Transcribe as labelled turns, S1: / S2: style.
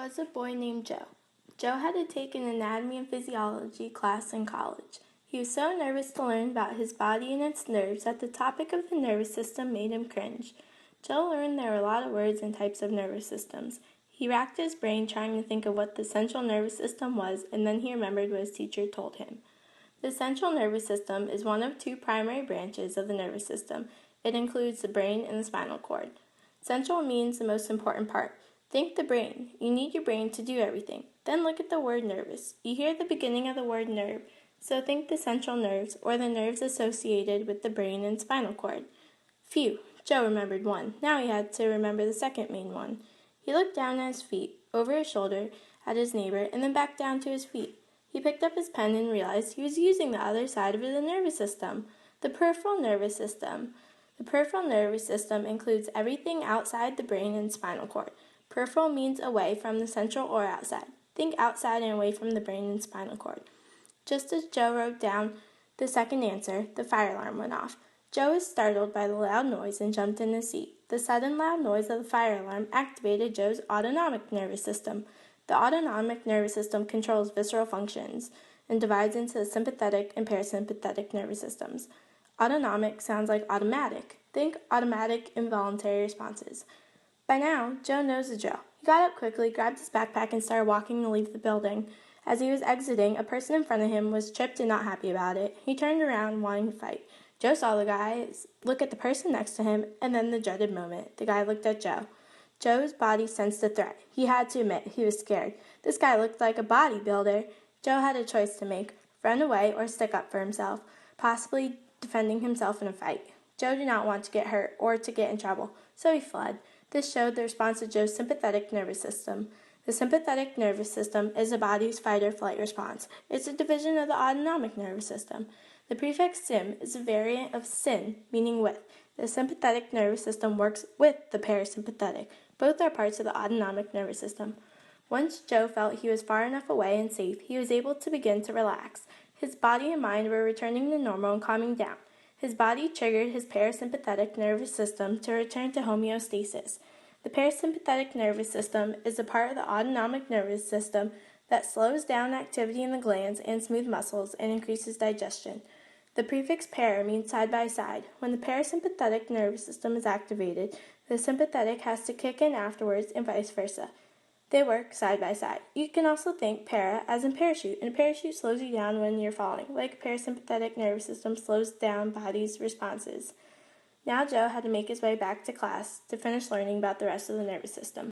S1: was a boy named Joe. Joe had to take an anatomy and physiology class in college. He was so nervous to learn about his body and its nerves that the topic of the nervous system made him cringe. Joe learned there were a lot of words and types of nervous systems. He racked his brain trying to think of what the central nervous system was, and then he remembered what his teacher told him. The central nervous system is one of two primary branches of the nervous system. It includes the brain and the spinal cord. Central means the most important part. Think the brain. You need your brain to do everything. Then look at the word nervous. You hear the beginning of the word nerve, so think the central nerves, or the nerves associated with the brain and spinal cord. Phew, Joe remembered one. Now he had to remember the second main one. He looked down at his feet, over his shoulder, at his neighbor, and then back down to his feet. He picked up his pen and realized he was using the other side of the nervous system, the peripheral nervous system. The peripheral nervous system includes everything outside the brain and spinal cord. Peripheral means away from the central or outside. Think outside and away from the brain and spinal cord. Just as Joe wrote down the second answer, the fire alarm went off. Joe was startled by the loud noise and jumped in his seat. The sudden loud noise of the fire alarm activated Joe's autonomic nervous system. The autonomic nervous system controls visceral functions and divides into the sympathetic and parasympathetic nervous systems. Autonomic sounds like automatic. Think automatic involuntary responses. By now, Joe knows the drill. He got up quickly, grabbed his backpack, and started walking to leave the building. As he was exiting, a person in front of him was tripped and not happy about it. He turned around, wanting to fight. Joe saw the guy look at the person next to him, and then the dreaded moment. The guy looked at Joe. Joe's body sensed a threat. He had to admit he was scared. This guy looked like a bodybuilder. Joe had a choice to make: run away or stick up for himself, possibly defending himself in a fight. Joe did not want to get hurt or to get in trouble, so he fled. This showed the response of Joe's sympathetic nervous system. The sympathetic nervous system is the body's fight or flight response. It's a division of the autonomic nervous system. The prefix sim is a variant of sin, meaning with. The sympathetic nervous system works with the parasympathetic. Both are parts of the autonomic nervous system. Once Joe felt he was far enough away and safe, he was able to begin to relax. His body and mind were returning to normal and calming down. His body triggered his parasympathetic nervous system to return to homeostasis. The parasympathetic nervous system is a part of the autonomic nervous system that slows down activity in the glands and smooth muscles and increases digestion. The prefix para means side by side. When the parasympathetic nervous system is activated, the sympathetic has to kick in afterwards and vice versa. They work side by side. You can also think para as in parachute, and a parachute slows you down when you're falling, like a parasympathetic nervous system slows down body's responses. Now Joe had to make his way back to class to finish learning about the rest of the nervous system.